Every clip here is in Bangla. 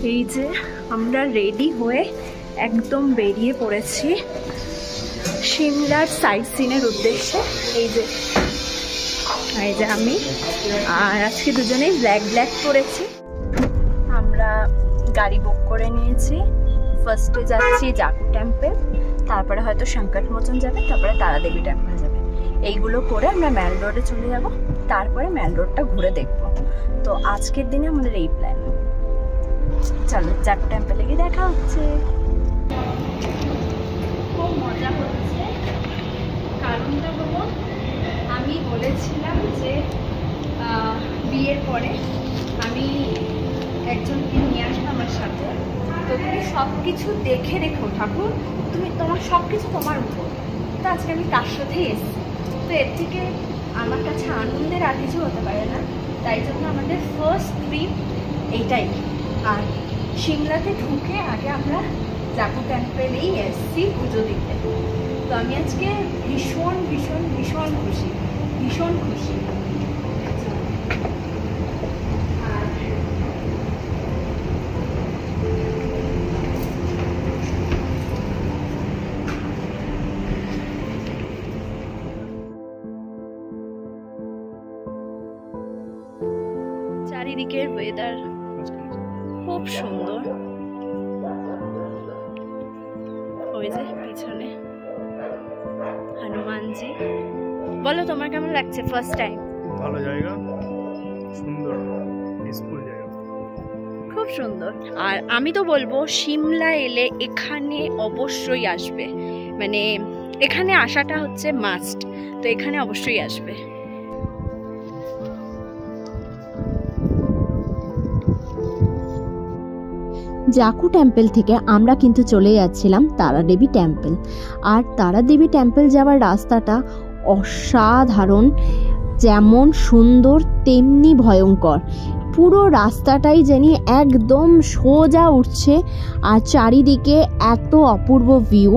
এই যে আমরা রেডি হয়ে একদম বেরিয়ে পড়েছি সিমলার সাইট সিনের উদ্দেশ্যে। এই যে আমি আর আজকে দুজনেই ব্ল্যাক ব্ল্যাক পরেছি। আমরা গাড়ি বুক করে নিয়েছি। ফার্স্টে যাচ্ছি জাকু টেম্পল, তারপরে হয়তো সংকটমোচন যাবে, তারপরে তারাদেবী টেম্পল যাবে। এইগুলো করে আমরা ম্যাল রোডে চলে যাব, তারপরে ম্যাল রোডটা ঘুরে দেখব। তো আজকের দিনে আমাদের এই প্ল্যান। চলো জাকু টেম্পলে গিয়ে দেখা হচ্ছে। খুব মজা হচ্ছে, কারণটা হলো আমি বলেছিলাম যে বিয়ের পরে আমি একজনকে নিয়ে আসবো আমার সাথে। তো তুমি সব কিছু দেখে রেখো ঠাকুর, তোমার সব কিছু তোমার উপর। তো আজকে আমি তার সাথেই এসেছি। তো এর থেকে আমার কাছে আনন্দের আর কিছু হতে পারে না। তাই জন্য আমাদের ফার্স্ট ট্রিপ এইটাই। আর সিমলাতে ঢুকে আগে আমরা জাকু টেম্পলেই এসেছি পুজো দিতে। তো আমি আজকে ভীষণ ভীষণ ভীষণ খুশি, ভীষণ খুশি। চারিদিকের ওয়েদার খুব সুন্দর। ওই যে পিছনে হনুমানজি। বলো তোমার কেমন লাগছে ফার্স্ট টাইম? ভালো জায়গা, সুন্দর পিসফুল জায়গা, খুব সুন্দর। আর আমি তো বলবো সিমলা এলে এখানে অবশ্যই আসবে, মানে এখানে আসাটা হচ্ছে মাস্ট। তো এখানে অবশ্যই আসবে। জাকু টেম্পল থেকে আমরা কিন্তু চলে যাচ্ছিলাম তারাদেবী টেম্পল। আর তারাদেবী টেম্পল যাওয়ার রাস্তাটা অসাধারণ, যেমন সুন্দর তেমনি ভয়ঙ্কর। পুরো রাস্তাটাই জানি একদম সোজা উঠছে, আর চারিদিকে এত অপূর্ব ভিউ,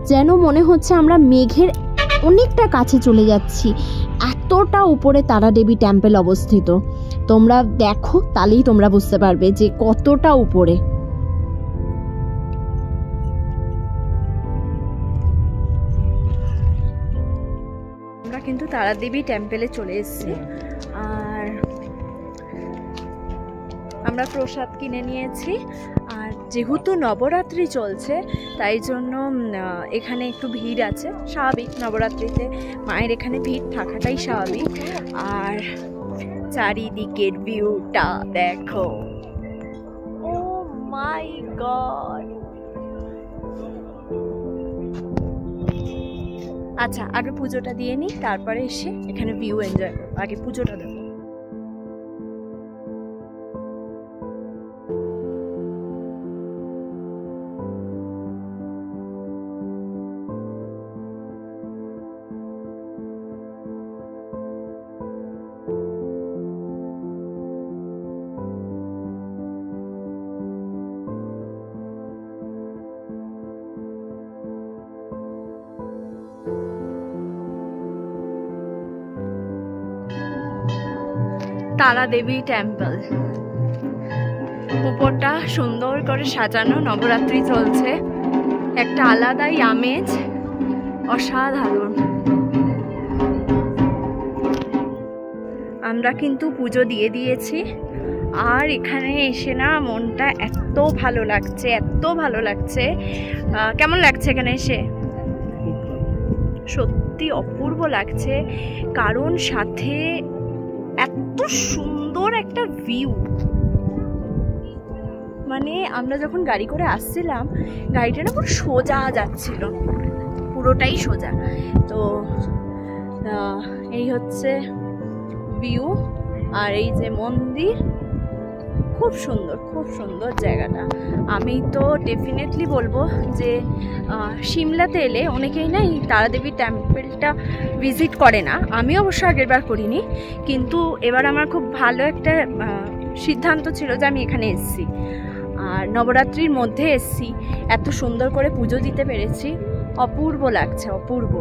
যেন মনে হচ্ছে আমরা মেঘের অনেকটা কাছে চলে যাচ্ছি। এতটা উপরে তারাদেবী টেম্পল অবস্থিত। তোমরা দেখো, তাহলেই তোমরা বুঝতে পারবে যে কতটা উপরে। আমরা কিন্তু তারাদেবী টেম্পলে চলে এসেছি। আর আমরা প্রসাদ কিনে নিয়েছি। আর যেহেতু নবরাত্রি চলছে তাই জন্য এখানে একটু ভিড় আছে, স্বাভাবিক। নবরাত্রিতে মায়ের এখানে ভিড় থাকাটাই স্বাভাবিক। আর চারিদিকের ভিউটা দেখো, ও মাই গড। আচ্ছা, আগে পুজোটা দিয়ে নিই, তারপরে এসে এখানে ভিউ এনজয় করবো। আগে পুজোটা দেবো। তারাদেবী টেম্পল উপরটা সুন্দর করে সাজানো, নবরাত্রি চলছে, একটা আলাদাই আমেজ, অসাধারণ। আমরা কিন্তু পুজো দিয়ে দিয়েছি। আর এখানে এসে না মনটা এত ভালো লাগছে, এত ভালো লাগছে। কেমন লাগছে এখানে এসে? সত্যি অপূর্ব লাগছে, কারণ সাথে এত সুন্দর একটা ভিউ। মানে আমরা যখন গাড়ি করে আসছিলাম, গাড়িটা না পুরো সোজা যাচ্ছিল, পুরোটাই সোজা। তো এই হচ্ছে ভিউ। আর এই যে মন্দির, খুব সুন্দর, খুব সুন্দর জায়গাটা। আমি তো ডেফিনেটলি বলবো যে সিমলাতে এলে অনেকেই না এই তারাদেবী টেম্পলটা ভিজিট করে না। আমি অবশ্য আগেরবার করিনি, কিন্তু এবার আমার খুব ভালো একটা সিদ্ধান্ত ছিল যে আমি এখানে এসেছি। আর নবরাত্রির মধ্যে এসেছি, এত সুন্দর করে পুজো দিতে পেরেছি, অপূর্ব লাগছে, অপূর্ব।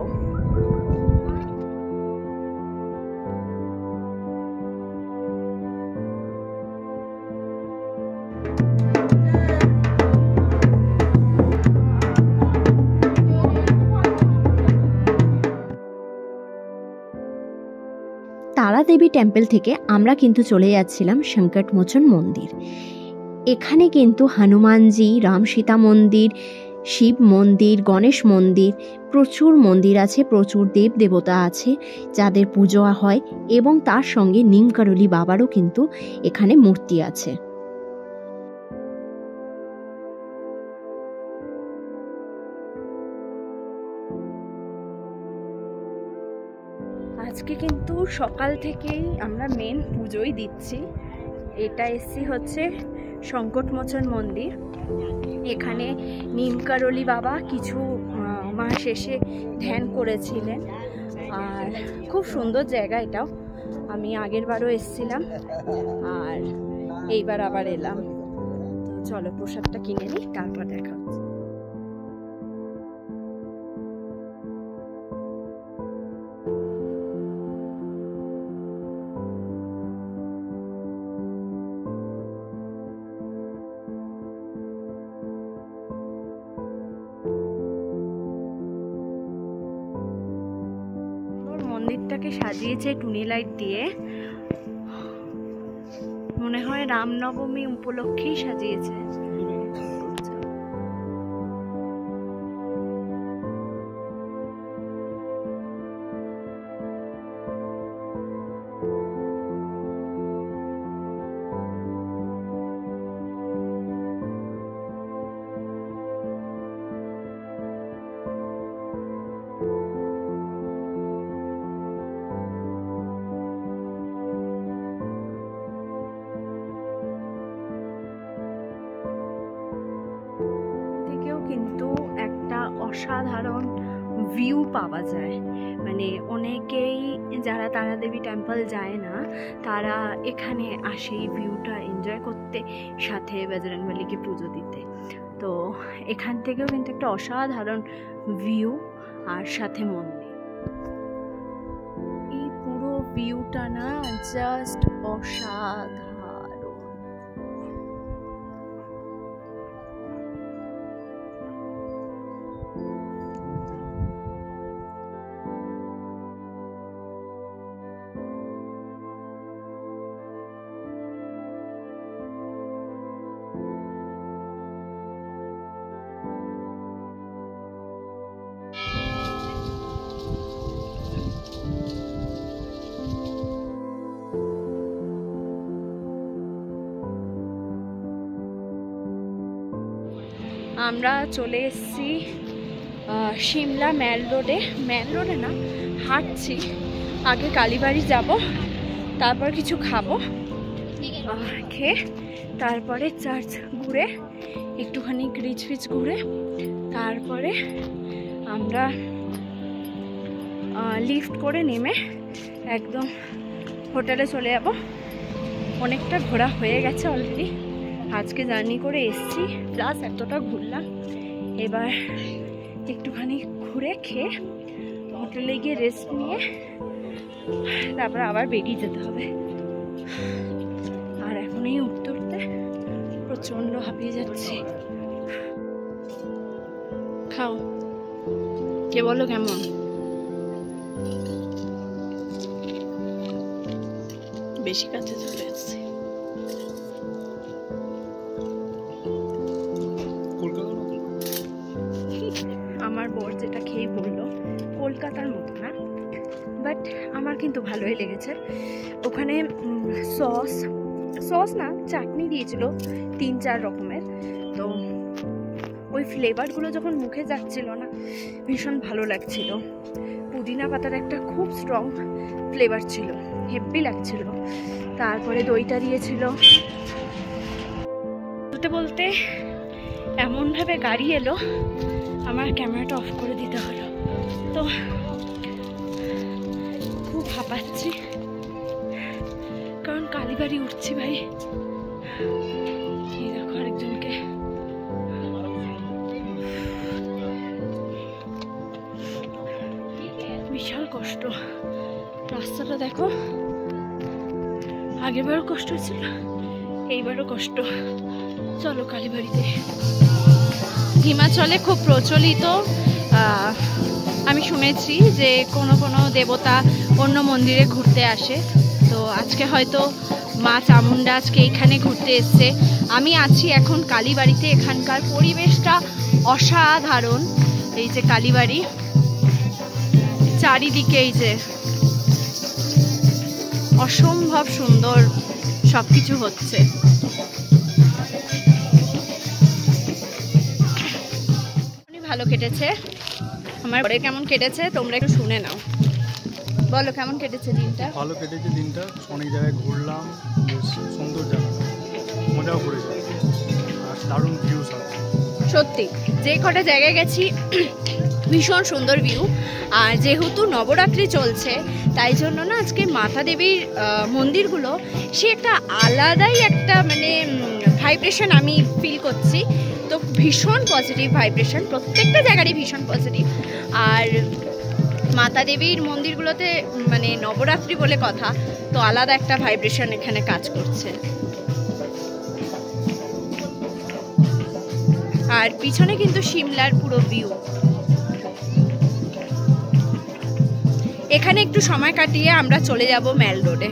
দেবী টেম্পল থেকে আমরা কিন্তু চলে যাচ্ছিলাম সংকটমোচন মন্দির। এখানে কিন্তু হনুমানজি, রাম সীতা মন্দির, শিব মন্দির, গণেশ মন্দির, প্রচুর মন্দির আছে, প্রচুর দেব দেবতা আছে যাদের পুজো হয়, এবং তার সঙ্গে নিমকারলি বাবারও কিন্তু এখানে মূর্তি আছে। আজকে কিন্তু সকাল থেকেই আমরা মেন পুজোই দিচ্ছি। এটা এসছি হচ্ছে সংকটমোচন মন্দির। এখানে নিমকারলি বাবা কিছু মাস এসে ধ্যান করেছিলেন, আর খুব সুন্দর জায়গা এটাও। আমি আগের বারও এসছিলাম আর এইবার আবার এলাম। চলো প্রসাদটা কিনে নিই, তারপর দেখা হচ্ছে। মন্দিরটাকে সাজিয়েছে টুনি লাইট দিয়ে, মনে হয় রামনবমী উপলক্ষেই সাজিয়েছে। কিন্তু একটা অসাধারণ ভিউ পাওয়া যায়। মানে অনেকেই যারা তারাদেবী টেম্পল যায় না, তারা এখানে আসে এই ভিউটা এনজয় করতে, সাথে বজরংবলীকে পুজো দিতে। তো এখান থেকেও কিন্তু একটা অসাধারণ ভিউ, আর সাথে মন্দির। এই পুরো ভিউটা না জাস্ট অসাধারণ। আমরা চলে এসেছি সিমলা ম্যাল রোডে না, হাঁটছি। আগে কালীবাড়ি যাব, তারপর কিছু খাবো, খেয়ে তারপরে চার্চ ঘুরে একটুখানি রিচ ফিচ ঘুরে তারপরে আমরা লিফট করে নেমে একদম হোটেলে চলে যাব। অনেকটা ঘোরা হয়ে গেছে অলরেডি, আজকে জার্নি করে এসছি, প্লাস এতটা ঘুরলাম। এবার একটুখানি ঘুরে খেয়ে হোটেলে গিয়ে রেস্ট নিয়ে তারপর আবার বেরিয়ে যেতে হবে। আর এখন এই উঠতে উঠতে প্রচন্ড হাঁপিয়ে যাচ্ছি। খাও, কে বলো কেমন? বেশি কাছে চলে এসেছি। আমার বর যেটা খেয়ে বললো কলকাতার মতো না, বাট আমার কিন্তু ভালোই লেগেছে। ওখানে সস না চাটনি দিয়েছিল 3-4 রকমের। তো ওই ফ্লেভারগুলো যখন মুখে যাচ্ছিল না, ভীষণ ভালো লাগছিল। পুদিনা পাতার একটা খুব স্ট্রং ফ্লেভার ছিল, হেভি লাগছিল। তারপরে দইটা দিয়েছিল। বলতে বলতে এমনভাবে গাড়ি এলো, আমার ক্যামেরাটা অফ করে দিতে হলো। তো খুব হাঁপাচ্ছি, কারণ কালীবাড়ি উঠছি ভাই। এই দেখো আরেকজনকে, বিশাল কষ্ট। রাস্তাটা দেখো, আগেরবারও কষ্ট ছিল, এইবারও কষ্ট। চলো কালীবাড়িতে। হিমাচলে খুব প্রচলিত, আমি শুনেছি যে কোনো কোনো দেবতা অন্য মন্দিরে ঘুরতে আসে, তো আজকে হয়তো মা চামুন্ডা আজকে এখানে ঘুরতে এসছে। আমি আছি এখন কালীবাড়িতে। এখানকার পরিবেশটা অসাধারণ। এই যে কালীবাড়ি, চারিদিকে এই যে অসম্ভব সুন্দর সবকিছু হচ্ছে। ভালো কেটেছে আমার। পরে কেমন কেটেছে তোমরা একটু শুনে নাও। বলো কেমন কেটেছে দিনটা? ভালো কেটেছে দিনটা, অনেক জায়গায় ঘুরলাম, বেশ সুন্দর জায়গা, মজাও করেছে আর দারুণ ভিউস আছে। সত্যি যে কটা জায়গায় গেছি ভীষণ সুন্দর ভিউ। আর যেহেতু নবরাত্রি চলছে তাই জন্য না আজকে মাতা দেবীর মন্দিরগুলো সে একটা আলাদাই একটা মানে ভাইব্রেশন আমি ফিল করছি। তো ভীষণ পজিটিভ ভাইব্রেশন, প্রত্যেকটা জায়গারই ভীষণ পজিটিভ। আর মাতা দেবীর মন্দিরগুলোতে মানে নবরাত্রি বলে কথা, তো আলাদা একটা ভাইব্রেশন এখানে কাজ করছে। আর পিছনে কিন্তু সিমলার পুরো ভিউ। এখানে একটু সময় কাটিয়ে আমরা চলে যাব ম্যাল রোডে।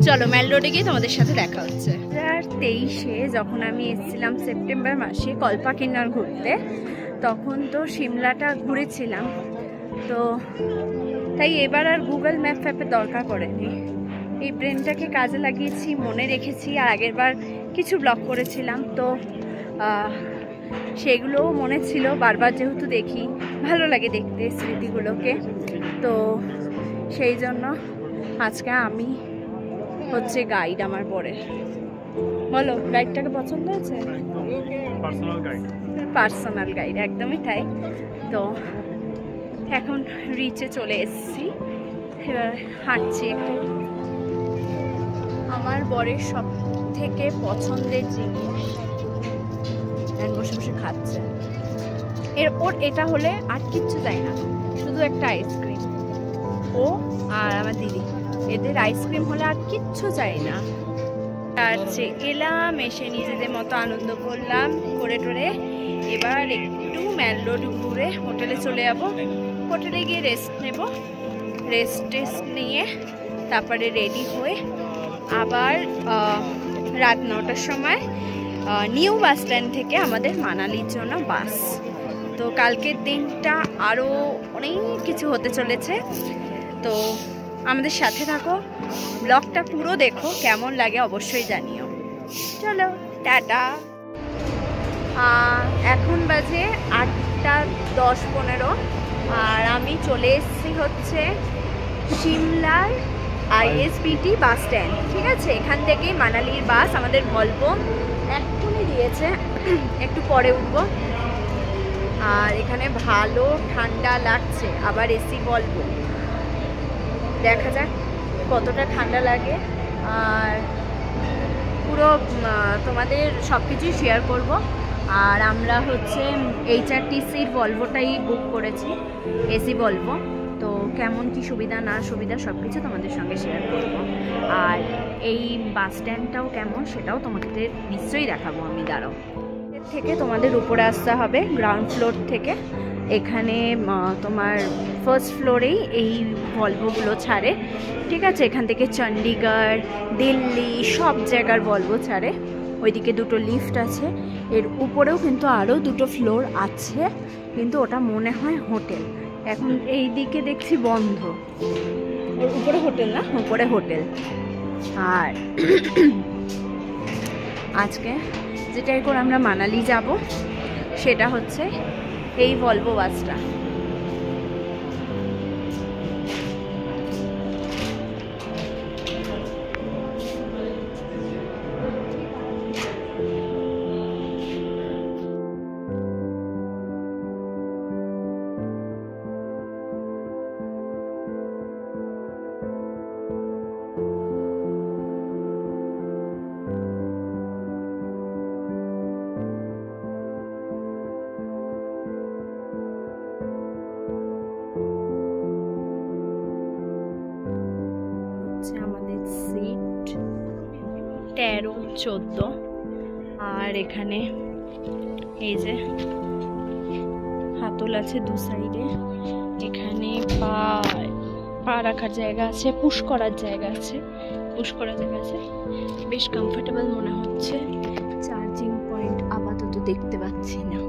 চলো ম্যাল রোডে গিয়ে তোমাদের সাথে দেখা হচ্ছে। 2023-এ যখন আমি এসেছিলাম সেপ্টেম্বর মাসে কল্পাকিন্নর ঘুরতে, তখন তো সিমলাটা ঘুরেছিলাম। তো তাই এবার আর গুগল ম্যাপ ফ্যাপের দরকার পড়েনি। এই ব্রেনটাকে কাজে লাগিয়েছি, মনে রেখেছি। আর আগের বার কিছু ব্লগ করেছিলাম, তো সেগুলোও মনে ছিল। বারবার যেহেতু দেখি, ভালো লাগে দেখতে স্মৃতিগুলোকে। তো সেই জন্য আজকে আমি হচ্ছে গাইড আমার পরে। বলো, গাইডটাকে পছন্দ হয়েছে? পার্সোনাল গাইড, একদমই তাই। তো এখন রিচে চলে এসেছি, এবার হাঁটছি একটু। আমার বরের সব থেকে পছন্দের জিনিস, বসে বসে খাচ্ছে। ওর এটা হলে আর কিচ্ছু চাই না, শুধু একটা আইসক্রিম। ও আর আমার দিদি, এদের আইসক্রিম হলে আর কিচ্ছু চাই না। আর এলাম, এসে নিজেদের মতো আনন্দ করলাম, করে টোরে এবার একটু ম্যাল রোড ঘুরে হোটেলে চলে যাব। হোটেলে গিয়ে রেস্ট নেব, রেস্ট নিয়ে তারপরে রেডি হয়ে আবার রাত 9টার সময় নিউ বাস স্ট্যান্ড থেকে আমাদের মানালির জন্য বাস। তো কালকের দিনটা আরও অনেক কিছু হতে চলেছে। তো আমাদের সাথে থাকো, ব্লগটা পুরো দেখো, কেমন লাগে অবশ্যই জানিও। চলো টাটা। এখন বাজে 8:10-15 আর আমি চলে এসেছি হচ্ছে সিমলার ISBT বাস স্ট্যান্ড। ঠিক আছে, এখান থেকে মানালির বাস আমাদের ভলভো এক্ষুনি দিয়েছে, একটু পরে উঠবো। আর এখানে ভালো ঠান্ডা লাগছে, আবার এসি ভলভো, দেখা যাক কতটা ঠান্ডা লাগে। আর পুরো তোমাদের সব কিছুই শেয়ার করব। আর আমরা হচ্ছে HRTCর ভলভোটাই বুক করেছি, এসি ভলভো। তো কেমন কি সুবিধা না সুবিধা সব কিছু তোমাদের সঙ্গে শেয়ার করব। আর এই বাস স্ট্যান্ডটাও কেমন সেটাও তোমাদের নিশ্চয়ই দেখাবো আমি। দাঁড়াও, এর থেকে তোমাদের উপরে আসতে হবে গ্রাউন্ড ফ্লোর থেকে। এখানে তোমার ফার্স্ট ফ্লোরেই এই ভলভোগুলো ছাড়ে। ঠিক আছে, এখান থেকে চণ্ডীগড়, দিল্লি সব জায়গার ভলভো ছাড়ে। ওইদিকে দুটো লিফট আছে, এর উপরেও কিন্তু আরও দুটো ফ্লোর আছে, কিন্তু ওটা মনে হয় হোটেল। এখন এই দিকে দেখছি বন্ধ, ওর উপরে হোটেল না, উপরে হোটেল। আর আজকে যেটাই করে আমরা মানালি যাব সেটা হচ্ছে এই ভলভো বাসটা। আমাদের সিট 13-14। আর এখানে এই যে হাতল আছে দু সাইডে। এখানে পা রাখার জায়গা আছে, পুশ করার জায়গা আছে, বেশ কমফোর্টেবল মনে হচ্ছে। চার্জিং পয়েন্ট আপাতত দেখতে পাচ্ছি না।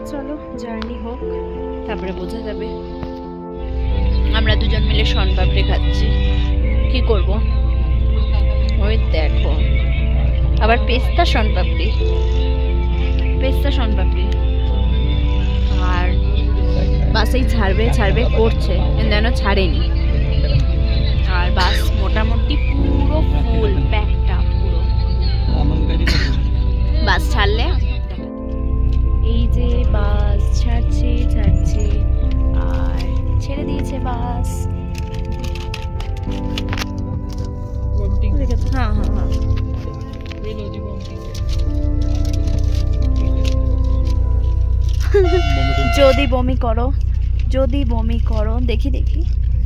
চলো জার্নি হোক, তারপরে বোঝা যাবে। আমরা দুজন মিলে শনপাপড়ি খাচ্ছি, কি করব? ওই দেখো আবার পেস্তা শনপাপড়ি, আর বাসেই ছাড়বে করছে, যেন ছাড়েনি। আর বাস মোটামুটি পুরো ফুল প্যাকটা, পুরো বাস ছাড়লে এই যে বাস ছাড়ছে আর ছেড়ে দিয়েছে বাস। হ্যাঁ যদি বমি করো দেখি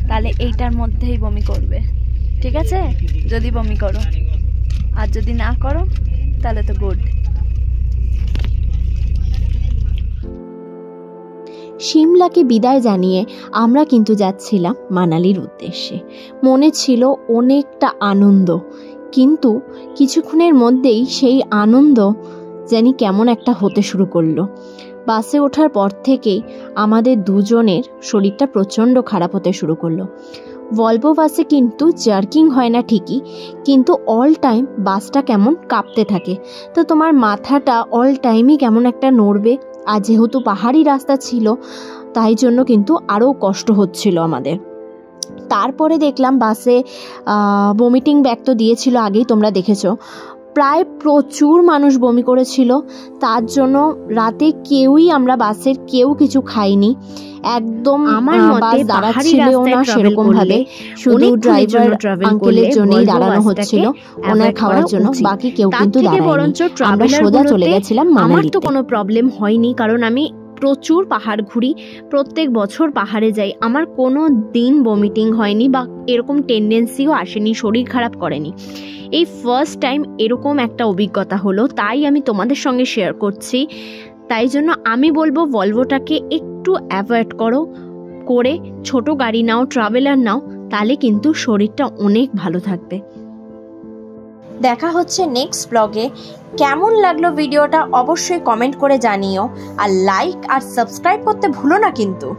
তাহলে এইটার মধ্যেই বমি করবে, ঠিক আছে? যদি বমি করো, আর যদি না করো তাহলে তো গুড। সিমলাকে বিদায় জানিয়ে আমরা কিন্তু যাচ্ছিলাম মানালির উদ্দেশ্যে। মনে ছিল অনেকটা আনন্দ, কিন্তু কিছুক্ষণের মধ্যেই সেই আনন্দ জানি কেমন একটা হতে শুরু করলো। বাসে ওঠার পর থেকেই আমাদের দুজনের শরীরটা প্রচণ্ড খারাপ হতে শুরু করলো। ভলভো বাসে কিন্তু জার্কিং হয় না ঠিকই, কিন্তু অল টাইম বাসটা কেমন কাঁপতে থাকে, তো তোমার মাথাটা অল টাইমই কেমন একটা নড়বে। আর যেহেতু পাহাড়ি রাস্তা ছিল, তাই জন্য কিন্তু আরও কষ্ট হচ্ছিল আমাদের। তারপরে দেখলাম বাসে ভমিটিং ব্যাগ তো দিয়েছিল, আগেই তোমরা দেখেছো। প্রায় প্রচুর মানুষ বমি করেছিল, তার জন্য রাতে আমরা বাসের কেউ কিছু খাইনি। একদম আমার মতে দাঁড়াচ্ছিলও না সেরকম ভাবে, শুধু ড্রাইভার আঙ্কেলের জন্যই দাঁড়ানো হচ্ছিল ওনার খাওয়ার জন্য, বাকি কেউ কিন্তু দাঁড়ায়নি। আমরা সোজা চলে গেছিলাম মানালিতে। আমার তো কোনো প্রবলেম হয়নি, কারণ আমি প্রচুর পাহাড় ঘুরি, প্রত্যেক বছর পাহাড়ে যাই। আমার কোনো দিন ভমিটিং হয়নি বা এরকম টেন্ডেন্সিও আসেনি, শরীর খারাপ করেনি। এই ফার্স্ট টাইম এরকম একটা অভিজ্ঞতা হলো, তাই আমি তোমাদের সঙ্গে শেয়ার করছি। তাই জন্য আমি বলবো ভলভোটাকে একটু অ্যাভয়েড করে ছোট গাড়ি নাও, ট্রাভেলার নাও, তাহলে কিন্তু শরীরটা অনেক ভালো থাকবে। দেখা হচ্ছে নেক্সট ব্লগে। কেমন লাগলো ভিডিওটা অবশ্যই কমেন্ট করে জানিও, আর লাইক আর সাবস্ক্রাইব করতে ভুলো না কিন্তু।